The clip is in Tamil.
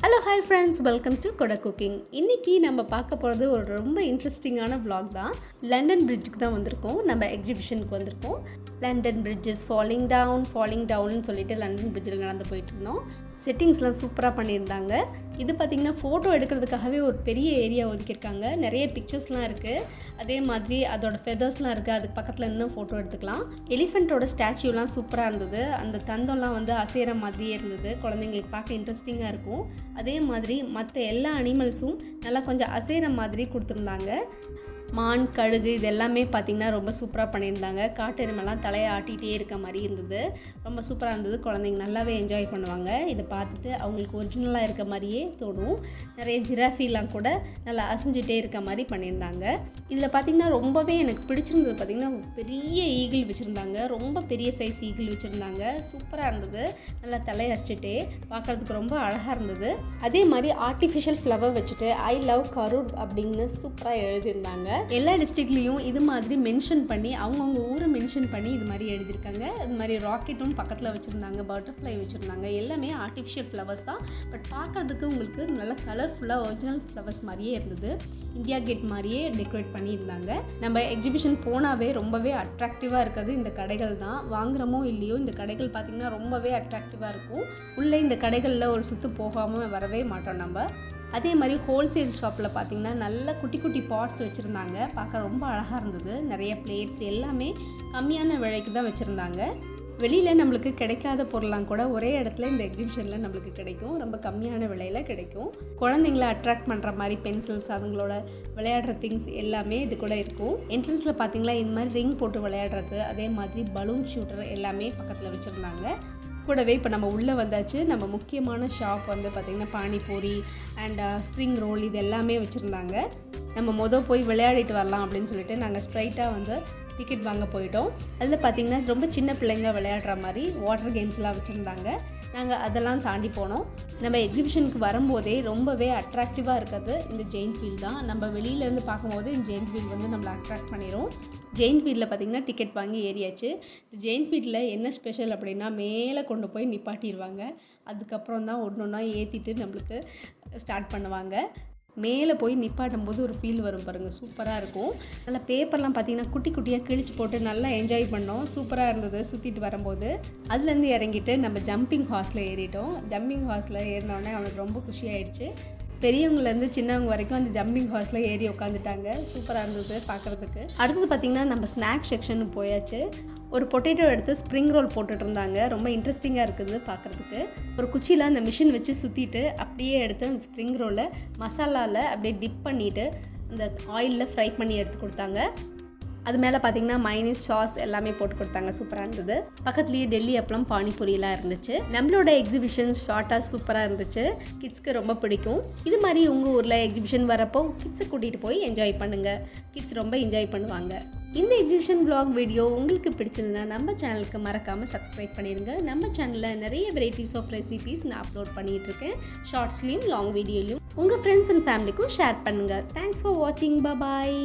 Hello, hi friends, welcome to Kodak cooking. இன்னைக்கு நம்ம பார்க்க போறது ஒரு ரொம்ப இன்ட்ரஸ்டிங்கான vlog தான். லண்டன் பிரிட்ஜுக்கு தான் வந்திருக்கோம். நம்ம எக்ஸிபிஷனுக்கு வந்திருக்கோம். London bridge is falling down சொல்லிட்டு லண்டன் பிரிட்ஜில் நடந்து போயிட்டு இருந்தோம். செட்டிங்ஸ்லாம் சூப்பராக பண்ணியிருந்தாங்க. இது பார்த்திங்கன்னா ஃபோட்டோ எடுக்கிறதுக்காகவே ஒரு பெரிய ஏரியா ஒதுக்கியிருக்காங்க. நிறைய பிக்சர்ஸ்லாம் இருக்குது. அதே மாதிரி அதோட ஃபெதர்ஸ்லாம் இருக்குது. அதுக்கு பக்கத்தில் இன்னும் ஃபோட்டோ எடுத்துக்கலாம். எலிஃபெண்ட்டோட ஸ்டாச்சுலாம் சூப்பராக இருந்தது. அந்த தந்தம்லாம் வந்து அசைகிற மாதிரியே இருந்தது. குழந்தைங்களுக்கு பார்க்க இன்ட்ரெஸ்டிங்காக இருக்கும். அதே மாதிரி மற்ற எல்லா அனிமல்ஸும் நல்லா கொஞ்சம் அசைகிற மாதிரி கொடுத்துருந்தாங்க. மான், கழுகு இது எல்லாமே பார்த்திங்கன்னா ரொம்ப சூப்பராக பண்ணியிருந்தாங்க. காட்டு எருமைலாம் தலையை ஆட்டிகிட்டே இருக்க மாதிரி இருந்தது. ரொம்ப சூப்பராக இருந்தது. குழந்தைங்க நல்லாவே என்ஜாய் பண்ணுவாங்க. இதை பார்த்துட்டு அவங்களுக்கு ஒரிஜினலாக இருக்க மாதிரியே தோணும். நிறைய ஜிராஃபிலாம் கூட நல்லா அசைஞ்சிட்டே இருக்க மாதிரி பண்ணியிருந்தாங்க. இதில் பார்த்திங்கன்னா ரொம்பவே எனக்கு பிடிச்சிருந்தது. பார்த்திங்கன்னா பெரிய ஈகிள் வச்சுருந்தாங்க. ரொம்ப பெரிய சைஸ் ஈகிள் வச்சுருந்தாங்க. சூப்பராக இருந்தது. நல்லா தலையை அசைச்சிட்டே பார்க்குறதுக்கு ரொம்ப அழகாக இருந்தது. அதே மாதிரி ஆர்டிஃபிஷியல் ஃப்ளவர் வச்சுட்டு ஐ லவ் கரூர் அப்படின்னு சூப்பராக எழுதியிருந்தாங்க. எல்லா டிஸ்ட்ரிக்ட்லேயும் இது மாதிரி மென்ஷன் பண்ணி அவங்கவுங்க ஊரை மென்ஷன் பண்ணி இது மாதிரி எழுதியிருக்காங்க. இது மாதிரி ராக்கெட்டும் பக்கத்தில் வச்சுருந்தாங்க, பட்டர்ஃப்ளை வச்சுருந்தாங்க. எல்லாமே ஆர்டிஃபிஷியல் ஃப்ளவர்ஸ் தான். பட் பார்க்குறதுக்கு உங்களுக்கு நல்லா கலர்ஃபுல்லாக ஒரிஜினல் ஃப்ளவர்ஸ் மாதிரியே இருந்தது. இந்தியா கேட் மாதிரியே டெக்கரேட் பண்ணியிருந்தாங்க. நம்ம எக்ஸிபிஷன் போனாவே ரொம்பவே அட்ராக்டிவாக இருக்கிறது இந்த கடைகள் தான். வாங்குகிறோமோ இல்லையோ இந்த கடைகள் பார்த்திங்கன்னா ரொம்பவே அட்ராக்டிவாக இருக்கும். உள்ளே இந்த கடைகளில் ஒரு சுற்று போகாமல் வரவே மாட்டோம் நம்ம. அதே மாதிரி ஹோல்சேல் ஷாப்பில் பார்த்திங்கன்னா நல்ல குட்டி குட்டி பாட்ஸ் வச்சுருந்தாங்க. பார்க்க ரொம்ப அழகாக இருந்தது. நிறைய பிளேட்ஸ் எல்லாமே கம்மியான விலைக்கு தான் வச்சுருந்தாங்க. வெளியில் நம்மளுக்கு கிடைக்காத பொருளாம் கூட ஒரே இடத்துல இந்த எக்ஸிபிஷனில் நம்மளுக்கு கிடைக்கும். ரொம்ப கம்மியான விலையில் கிடைக்கும். குழந்தைங்கள அட்ராக்ட் பண்ணுற மாதிரி பென்சில்ஸ், அவங்களோட விளையாடுற திங்ஸ் எல்லாமே இது கூட இருக்கும். என்ட்ரன்ஸில் பார்த்திங்களா இந்த மாதிரி ரிங் போட்டு விளையாடுறது, அதே மாதிரி பலூன் ஷூட்டர் எல்லாமே பக்கத்தில் வச்சுருந்தாங்க. கூடவே இப்போ நம்ம உள்ளே வந்தாச்சு. நம்ம முக்கியமான ஷாப் வந்து பார்த்திங்கன்னா பானிபூரி அண்ட் ஸ்ப்ரிங் ரோல் இது எல்லாமே வச்சுருந்தாங்க. நம்ம போய் விளையாடிட்டு வரலாம் அப்படின்னு சொல்லிட்டு நாங்கள் ஸ்ட்ரைட்டாக வந்து டிக்கெட் வாங்க போயிட்டோம். அதில் பார்த்திங்கன்னா ரொம்ப சின்ன பிள்ளைங்க விளையாடுற மாதிரி வாட்டர் கேம்ஸ்லாம் வச்சுருந்தாங்க. நாங்கள் அதெல்லாம் தாண்டி போனோம். நம்ம எக்ஸிபிஷனுக்கு வரும்போதே ரொம்பவே அட்ராக்டிவாக இருக்கிறது இந்த ஜெயின்ட் வீல் தான். நம்ம வெளியிலேருந்து பார்க்கும்போது இந்த ஜெயின்ட் வீல் வந்து நம்மளை அட்ராக்ட் பண்ணிடும். ஜெயின்ட் வீலில் பார்த்திங்கன்னா டிக்கெட் வாங்கி ஏறியாச்சு. இந்த ஜெயின்ட் வீலில் என்ன ஸ்பெஷல் அப்படின்னா மேலே கொண்டு போய் நிப்பாட்டிடுவாங்க. அதுக்கப்புறம் தான் ஒன்று ஒன்றா ஏற்றிட்டு நம்மளுக்கு ஸ்டார்ட் பண்ணுவாங்க. மேலே போய் நிப்பாட்டும் போது ஒரு ஃபீல் வரும் பாருங்கள், சூப்பராக இருக்கும். நல்லா பேப்பர்லாம் பார்த்திங்கன்னா குட்டி குட்டியாக கிழிச்சு போட்டு நல்லா என்ஜாய் பண்ணோம். சூப்பராக இருந்தது சுற்றிட்டு வரும்போது. அதுலேருந்து இறங்கிட்டு நம்ம ஜம்பிங் ஹார்ஸில் ஏறிட்டோம். ஜம்பிங் ஹார்ஸில் ஏறினோடனே அவனுக்கு ரொம்ப குஷியாயிடுச்சு. பெரியவங்கலேருந்து சின்னவங்க வரைக்கும் அந்த ஜம்பிங் ஹார்ஸில் ஏறி உட்காந்துட்டாங்க. சூப்பராக இருந்தது பார்க்குறதுக்கு. அடுத்தது பார்த்திங்கன்னா நம்ம ஸ்நாக்ஸ் செக்ஷனுக்கு போயாச்சு. ஒரு பொட்டேட்டோ எடுத்து ஸ்ப்ரிங் ரோல் போட்டுட்டு இருந்தாங்க. ரொம்ப இன்ட்ரெஸ்டிங்காக இருக்குது பார்க்குறதுக்கு. ஒரு குச்சியில் அந்த மிஷின் வச்சு சுற்றிட்டு அப்படியே எடுத்து அந்த ஸ்ப்ரிங் ரோலை மசாலாவில் அப்படியே டிப் பண்ணிவிட்டு அந்த ஆயிலில் ஃப்ரை பண்ணி எடுத்து கொடுத்தாங்க. அது மேலே பார்த்திங்கன்னா மைனஸ் சாஸ் எல்லாமே போட்டு கொடுத்தாங்க. சூப்பராக இருந்தது. பக்கத்துலேயே டெல்லி அப்பளம், பானிபூரியெலாம் இருந்துச்சு. நம்மளோட எக்ஸிபிஷன் ஷார்ட்டாக சூப்பராக இருந்துச்சு. கிட்ஸ்க்கு ரொம்ப பிடிக்கும். இது மாதிரி உங்கள் ஊரில் எக்ஸிபிஷன் வரப்போ கிட்ஸை கூட்டிகிட்டு போய் என்ஜாய் பண்ணுங்கள். கிட்ஸ் ரொம்ப என்ஜாய் பண்ணுவாங்க. இந்த எக்ஸிபிஷன் vlog வீடியோ உங்களுக்கு பிடிச்சிருந்ததுன்னா நம்ம சேனலுக்கு மறக்காமல் சப்ஸ்கிரைப் பண்ணிடுங்க. நம்ம சேனலில் நிறைய வெரைட்டிஸ் ஆஃப் ரெசிபீஸ் நான் அப்லோட் பண்ணிகிட்ருக்கேன். ஷார்ட்ஸ்லேயும் லாங் வீடியோலையும் உங்கள் ஃப்ரெண்ட்ஸ் அண்ட் ஃபேமிலிக்கும் ஷேர் பண்ணுங்கள். தேங்க்ஸ் ஃபார் வாட்சிங். பாய்.